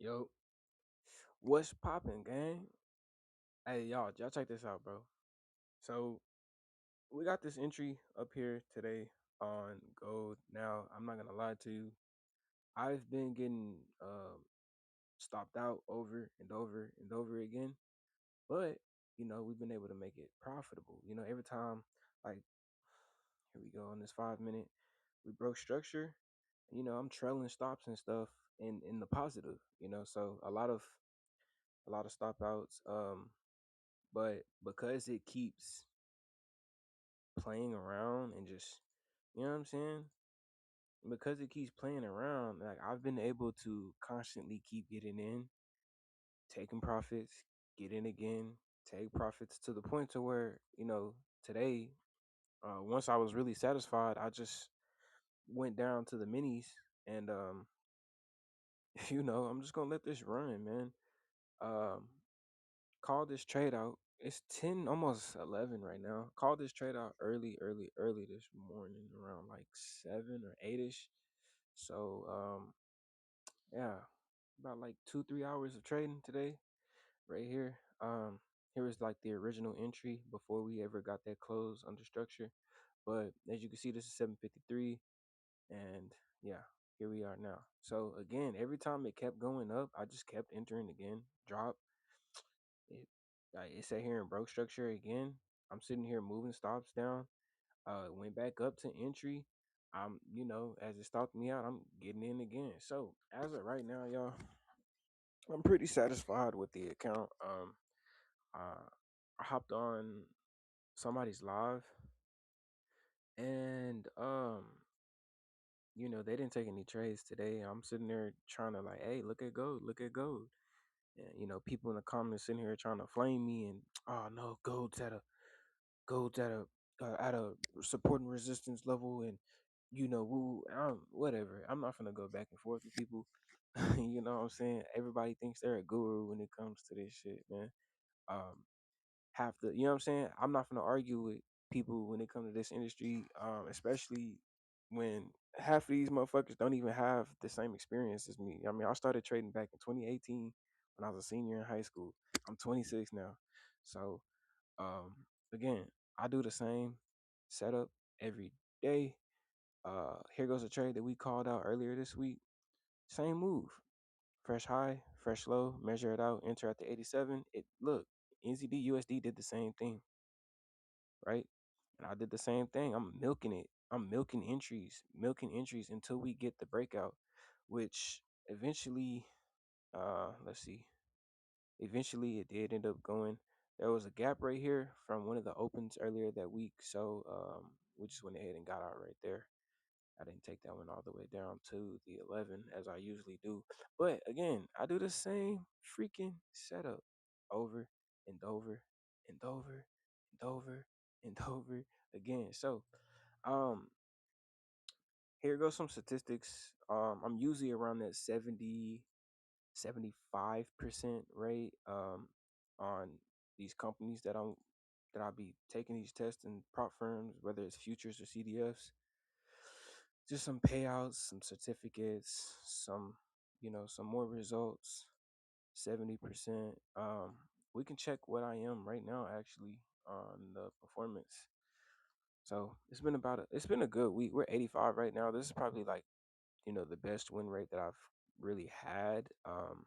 Yo, what's poppin', gang? Hey, y'all check this out, bro. So we got this entry up here today on gold. Now, I'm not gonna lie to you. I've been getting stopped out over and over and over again, but we've been able to make it profitable. Every time, like, here we go on this 5 minute, we broke structure. I'm trailing stops and stuff in the positive. So a lot of stop outs. But because it keeps playing around and just, you know what I'm saying? Because it keeps playing around, like I've been able to constantly keep getting in, taking profits, get in again, take profits to the point to where, today, once I was really satisfied, I just went down to the minis and I'm just gonna let this run, man. Um Call this trade out. It's 10, almost 11 right now. Call this trade out early, early, early this morning, around like 7 or 8ish. So yeah, about like 2, 3 hours of trading today, right here. Here is like the original entry before we ever got that close under structure. But as you can see, this is 7:53, and yeah, here we are now. So again, every time it kept going up, I just kept entering again. Drop it, it sat here and broke structure again. I'm sitting here moving stops down. Went back up to entry. As it stopped me out, I'm getting in again. So as of right now, y'all, I'm pretty satisfied with the account. I hopped on somebody's live, and they didn't take any trades today. I'm sitting there trying to like, hey, look at gold, look at gold. And people in the comments sitting here trying to flame me and oh no, gold's at a support and resistance level, and woo, whatever. I'm not gonna go back and forth with people. You know what I'm saying? Everybody thinks they're a guru when it comes to this shit, man. Um, have to, you know what I'm saying? I'm not gonna argue with people when it comes to this industry, especially when half of these motherfuckers don't even have the same experience as me. I mean, I started trading back in 2018 when I was a senior in high school. I'm 26 now, so um, again, I do the same setup every day. Here goes a trade that we called out earlier this week. Same move. Fresh high, fresh low, measure it out, enter at the 87. It look, NZD USD did the same thing, right? And I did the same thing. I'm milking it. I'm milking entries until we get the breakout, which eventually, let's see, eventually it did end up going. There was a gap right here from one of the opens earlier that week, so we just went ahead and got out right there. I didn't take that one all the way down to the 11 as I usually do. But again, I do the same freaking setup over and over and over and over and over again. So, um, here goes some statistics. I'm usually around that 75% rate on these companies that I'll be taking these tests in prop firms, whether it's futures or CDFs. Just some payouts, some certificates, some more results. 70%. We can check what I am right now actually on the performance. So it's been a good week. We're 85 right now. This is probably like the best win rate that I've really had. I'm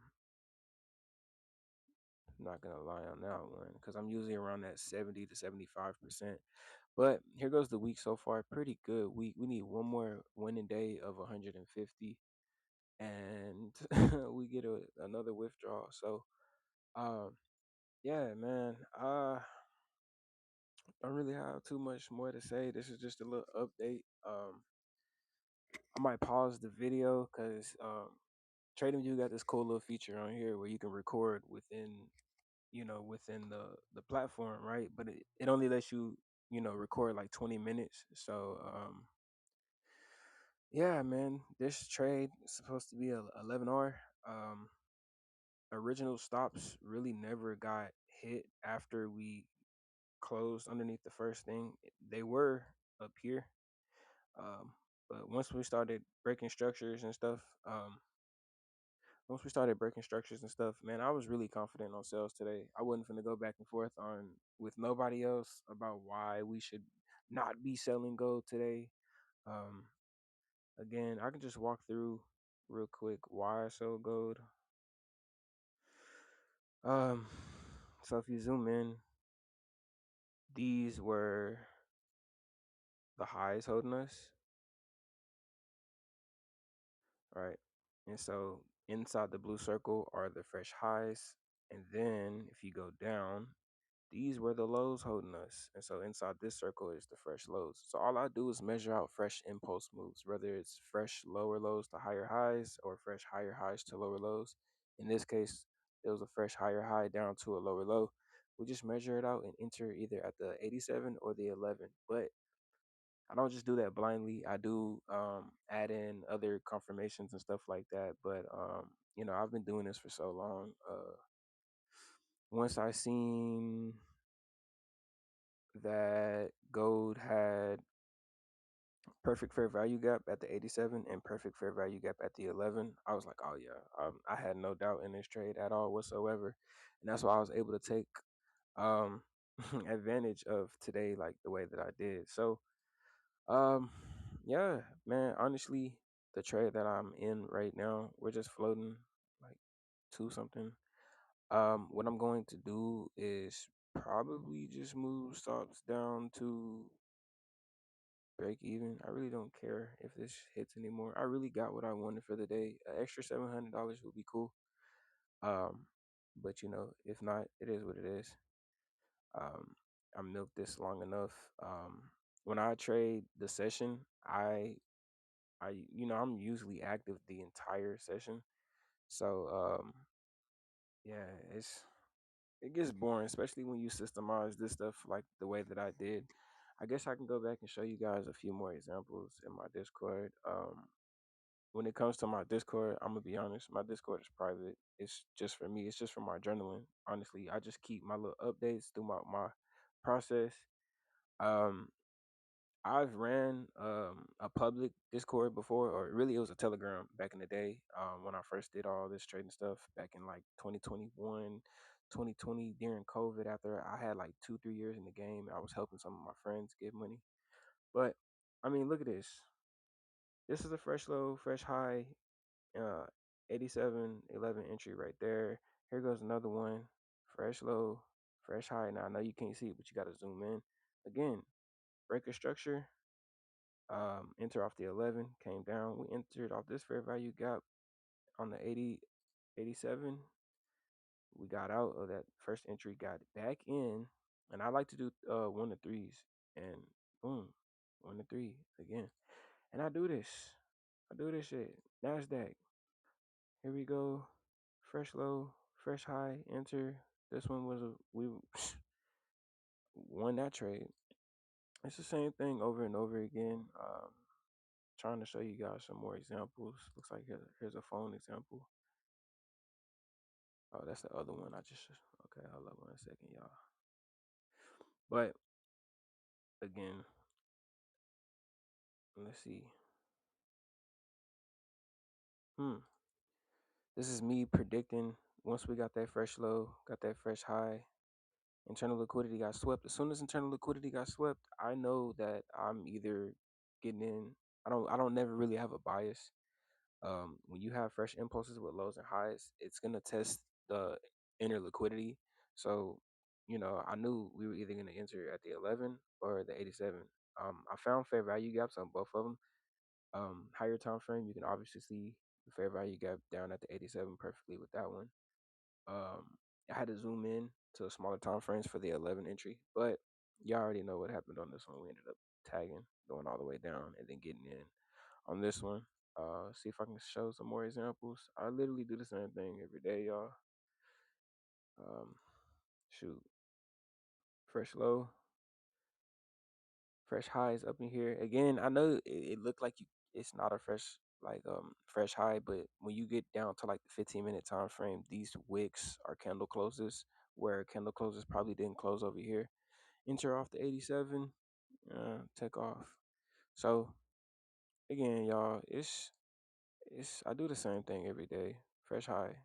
not gonna lie on that one because I'm usually around that 70 to 75%. But here goes the week so far. Pretty good week. We need one more winning day of 150, and we get another withdrawal. So, um, yeah, man. Don't really have too much more to say. This is just a little update. I might pause the video because TradingView got this cool little feature on here where you can record within the platform, right? But it only lets you record like 20 minutes. So yeah, man, this trade is supposed to be a 11R. Original stops really never got hit after we closed underneath the first thing. They were up here, but once we started breaking structures and stuff, once we started breaking structures and stuff, man, I was really confident on sales today. I wasn't finna go back and forth on with nobody else about why we should not be selling gold today. Um, Again, I can just walk through real quick why I sold gold. Um, so if you zoom in, these were the highs holding us, right? And so inside the blue circle are the fresh highs. And then if you go down, these were the lows holding us. And so inside this circle is the fresh lows. So all I do is measure out fresh impulse moves, whether it's fresh lower lows to higher highs or fresh higher highs to lower lows. In this case, it was a fresh higher high down to a lower low. We just measure it out and enter either at the 87 or the 11. But I don't just do that blindly. I do add in other confirmations and stuff like that. But I've been doing this for so long. Once I seen that gold had perfect fair value gap at the 87 and perfect fair value gap at the 11, I was like, oh yeah, I had no doubt in this trade at all whatsoever. And that's why I was able to take um advantage of today like the way that I did. So um yeah, man, honestly, the trade that I'm in right now, we're just floating like two something. What I'm going to do is probably just move stops down to break even. I really don't care if this hits anymore. I really got what I wanted for the day. An extra $700 would be cool. Um, but if not, it is what it is. Um, I milked this long enough. When I trade the session, I'm usually active the entire session. So yeah, it gets boring, especially when you systemize this stuff like the way that I did. I guess I can go back and show you guys a few more examples in my Discord. When it comes to my Discord, I'm gonna be honest, my Discord is private. It's just for me. It's just for my journaling. Honestly, I just keep my little updates through my process. Um, I've ran a public Discord before, or really it was a Telegram back in the day. When I first did all this trading stuff back in like 2021, 2020 during COVID. After I had like 2 3 years in the game, I was helping some of my friends get money. But I mean, look at this. This is a fresh low, fresh high, uh, 87.11 entry right there. Here goes another one, fresh low, fresh high. Now I know you can't see it, but you got to zoom in. Again, breaker structure. Enter off the 11, came down. We entered off this fair value gap on the 87. We got out of that first entry, got back in, and I like to do one to threes, and boom, 1 to 3 again. And I do this shit. Nasdaq. Here we go. Fresh low, fresh high, enter. This one was we won that trade. It's the same thing over and over again. Trying to show you guys some more examples. Looks like here's a phone example. Oh, that's the other one. Okay. Hold up 1 second, y'all. But again, let's see. Hmm. This is me predicting once we got that fresh low, got that fresh high, internal liquidity got swept. As soon as internal liquidity got swept, I know that I'm either getting in. I don't never really have a bias. When you have fresh impulses with lows and highs, it's gonna test the inner liquidity. So, I knew we were either gonna enter at the 11 or the 87. I found fair value gaps on both of them. Higher time frame, you can obviously see the fair value gap down at the 87 perfectly with that one. Um, I had to zoom in to smaller time frames for the 11 entry, but y'all already know what happened on this one. We ended up tagging, going all the way down, and then getting in on this one. See if I can show some more examples. I literally do the same thing every day, y'all. Um, Shoot, fresh low, fresh highs up in here. Again, I know it looked like it's not a fresh high, but when you get down to like the 15-minute time frame, these wicks are candle closes, where candle closes probably didn't close over here. Enter off the 87, take off. So again, y'all, it's I do the same thing every day. fresh high,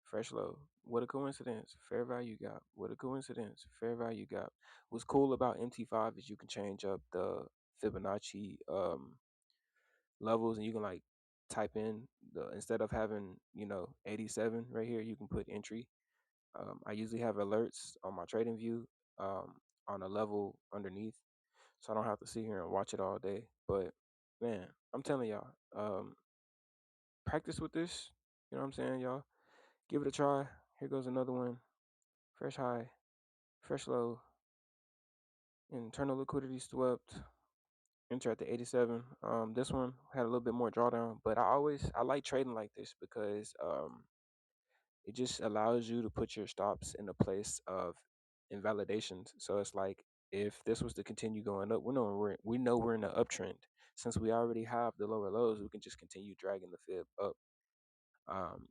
fresh low. What a coincidence. Fair value gap. What a coincidence. Fair value gap. What's cool about MT5 is you can change up the Fibonacci levels, and you can like type in the, instead of having, 87 right here, you can put entry. I usually have alerts on my trading view um, on a level underneath, so I don't have to sit here and watch it all day. But man, I'm telling y'all, practice with this. You know what I'm saying, y'all? Give it a try. Here goes another one. Fresh high, fresh low, internal liquidity swept. Enter at the 87. This one had a little bit more drawdown, but I like trading like this because it just allows you to put your stops in a place of invalidations. So it's like if this was to continue going up, we know we're in an uptrend. Since we already have the lower lows, we can just continue dragging the fib up. Um,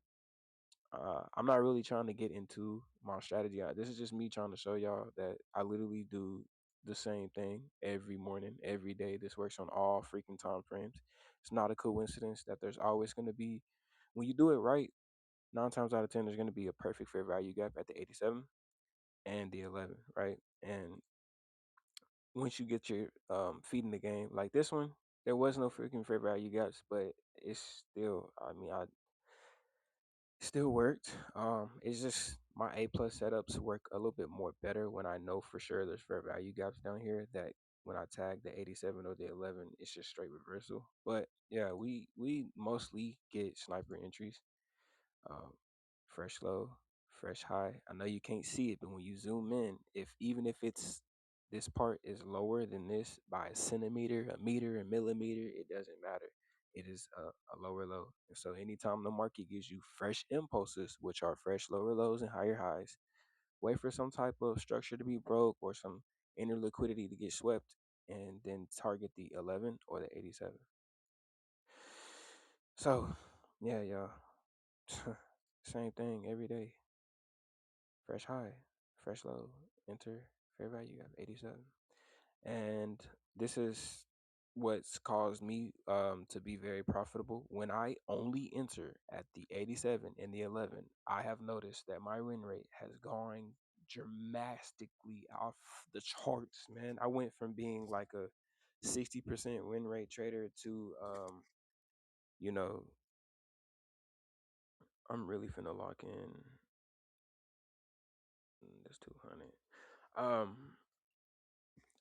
I'm not really trying to get into my strategy. This is just me trying to show y'all that I literally do the same thing every morning, every day. This works on all freaking time frames. It's not a coincidence that there's always going to be, when you do it right, 9 times out of 10, there's going to be a perfect fair value gap at the 87 and the 11, right? And once you get your feet in the game, like this one, there was no freaking fair value gaps, but it's still, I mean, I still worked. It's just my A plus setups work a little bit more better when I know for sure there's fair value gaps down here. That when I tag the 87 or the 11, it's just straight reversal. But yeah, we mostly get sniper entries. Um, fresh low, fresh high. I know you can't see it, but when you zoom in, if even if it's this part is lower than this by a centimeter, a meter, a millimeter, it doesn't matter. It is a lower low. And so anytime the market gives you fresh impulses, which are fresh lower lows and higher highs, wait for some type of structure to be broke or some inner liquidity to get swept, and then target the 11 or the 87. So yeah, y'all. Same thing every day. Fresh high, fresh low, enter, fair value gap 87. And this is what's caused me to be very profitable. When I only enter at the 87 and the 11, I have noticed that my win rate has gone dramatically off the charts, man. I went from being like a 60% win rate trader to you know, I'm really finna lock in this 200. Um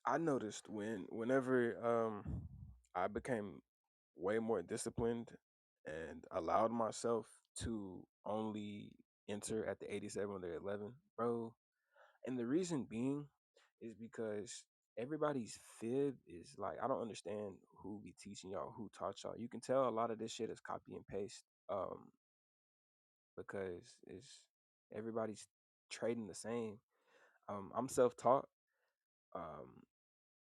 I noticed whenever I became way more disciplined and allowed myself to only enter at the 87 or the 11, bro. And the reason being is because everybody's fib is like, I don't understand who be teaching y'all, who taught y'all. You can tell a lot of this shit is copy and paste because it's everybody's trading the same. I'm self-taught. Um,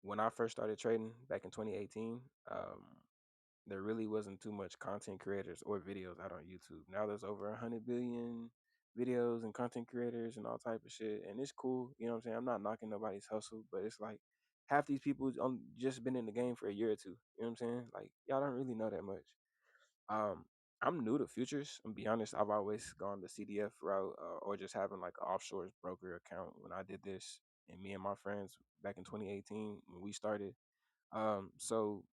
when I first started trading back in 2018, there really wasn't too much content creators or videos out on YouTube. Now there's over 100 billion videos and content creators and all type of shit, and it's cool. You know what I'm saying? I'm not knocking nobody's hustle, but it's like half these people just been in the game for a year or two. You know what I'm saying? Like y'all don't really know that much. Um, I'm new to futures. I'm be honest. I've always gone the CDF route or just having like an offshore broker account. When I did this, and me and my friends back in 2018 when we started. So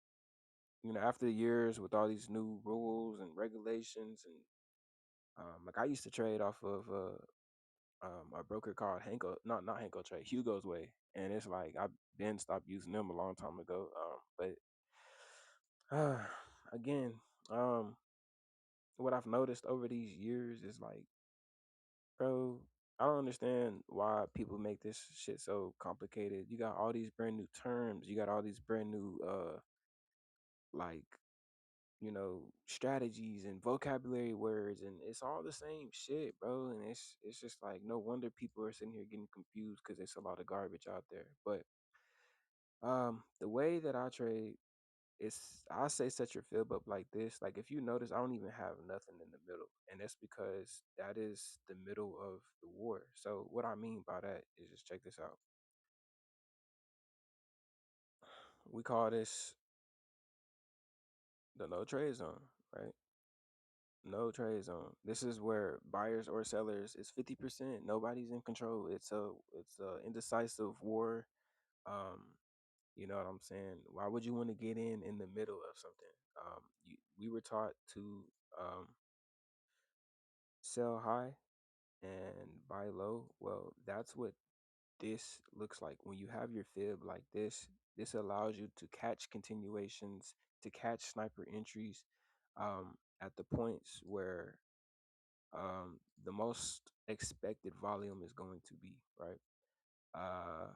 after the years with all these new rules and regulations, and like I used to trade off of a broker called Hanko, not Hanko Trade, Hugo's Way, and it's like I've been stopped using them a long time ago. But again, um, what I've noticed over these years is like, bro, I don't understand why people make this shit so complicated. You got all these brand new terms, you got all these brand new like strategies and vocabulary words, and it's all the same shit, bro. And it's just like no wonder people are sitting here getting confused because there's a lot of garbage out there. But the way that I trade, it's I say set your fib up like this. Like if you notice, I don't even have nothing in the middle, and that's because that is the middle of the war. So what I mean by that is, just check this out. We call this the no trade zone, right? No trade zone. This is where buyers or sellers is 50%. Nobody's in control. It's a indecisive war. Um, you know what I'm saying? Why would you want to get in the middle of something? We were taught to sell high and buy low. Well, that's what this looks like. When you have your fib like this allows you to catch continuations, to catch sniper entries at the points where the most expected volume is going to be, right? Uh,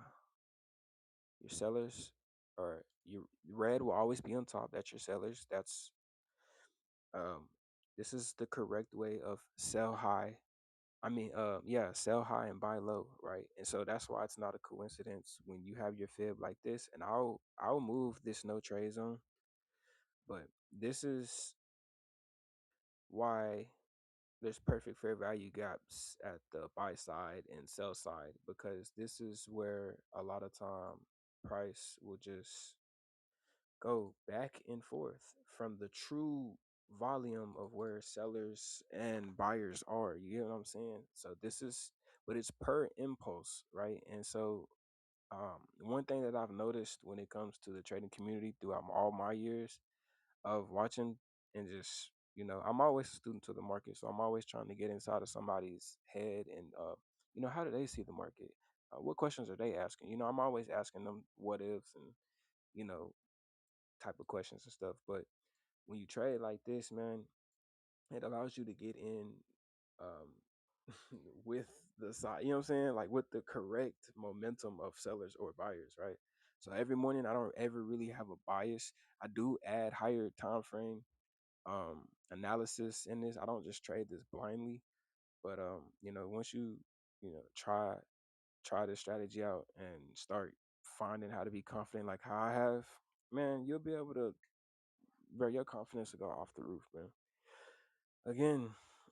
your sellers or your red will always be on top. That's your sellers. Um, this is the correct way of sell high. Yeah, sell high and buy low, right? And so that's why it's not a coincidence when you have your fib like this. And I'll move this no trade zone, but this is why there's perfect fair value gaps at the buy side and sell side, because this is where a lot of time price will just go back and forth from the true volume of where sellers and buyers are. You get what I'm saying? So this is, but it's per impulse, right? And so one thing that I've noticed when it comes to the trading community throughout all my years of watching and just, I'm always a student to the market, so I'm always trying to get inside of somebody's head and how do they see the market? What questions are they asking? I'm always asking them what ifs and you know type of questions and stuff. But when you trade like this, man, it allows you to get in um, with the side, you know what I'm saying? Like with the correct momentum of sellers or buyers, right? So every morning I don't ever really have a bias. I do add higher time frame analysis in this. I don't just trade this blindly. But once you try this strategy out and start finding how to be confident like how I have, man, you'll be able to, bro, your confidence will go off the roof, man. Again,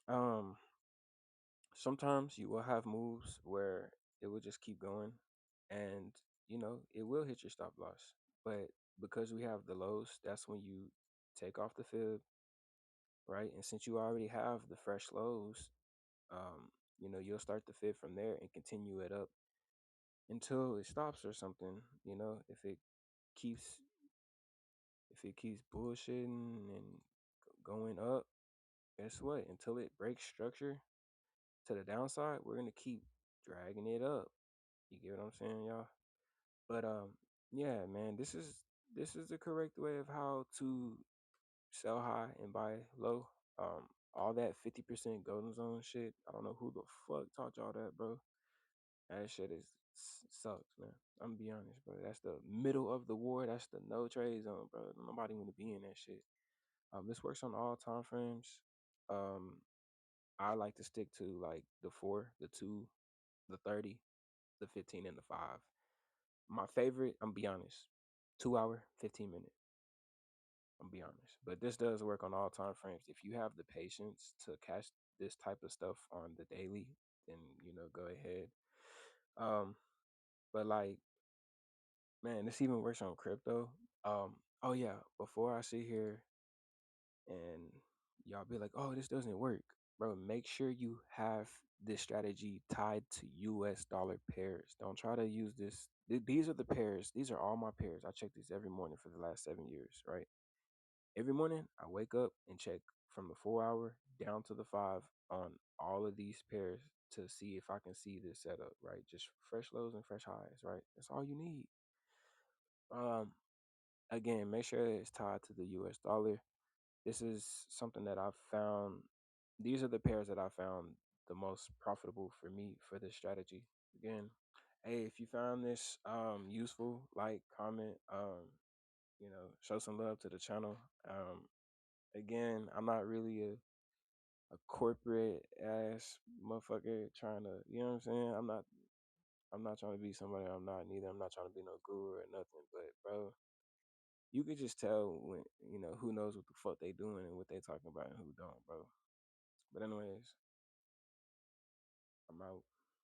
um, sometimes you will have moves where it will just keep going and it will hit your stop loss. But because we have the lows, that's when you take off the fib, right? And since you already have the fresh lows, you'll start the fib from there and continue it up until it stops or something. Keeps if it keeps bullshitting and going up, guess what? Until it breaks structure to the downside, we're gonna keep dragging it up. You get what I'm saying, y'all? But yeah, man, this is the correct way of how to sell high and buy low. All that 50% golden zone shit. I don't know who the fuck taught y'all that, bro. That shit sucks, man. I'm gonna be honest, bro. That's the middle of the war. That's the no trade zone, bro. Nobody want to be in that shit. This works on all time frames. Um, I like to stick to like the 4, the 2, the 30, the 15, and the 5. My favorite, I'm be honest, 2 hour, 15 minute. I'm be honest, but this does work on all time frames. If you have the patience to catch this type of stuff on the daily, then go ahead. Um, but like, man, this even works on crypto. Oh yeah, before I sit here and y'all be like, oh, this doesn't work, bro, make sure you have this strategy tied to US dollar pairs. Don't try to use this. These are the pairs. These are all my pairs. I check these every morning for the last 7 years, right? Every morning I wake up and check from the 4 hour down to the 5 on all of these pairs to see if I can see this setup, right? Just fresh lows and fresh highs, right? That's all you need. Um, Again, make sure it's tied to the US dollar. This is something that I've found. These are the pairs that I found the most profitable for me for this strategy. Again, hey, if you found this useful, like, comment, show some love to the channel. Again, I'm not really a corporate ass motherfucker trying to, you know what I'm saying? I'm not trying to be somebody I'm not, neither. I'm not trying to be no guru or nothing. But bro, you could just tell when who knows what the fuck they doing and what they talking about and who don't, bro. But anyways, I'm out.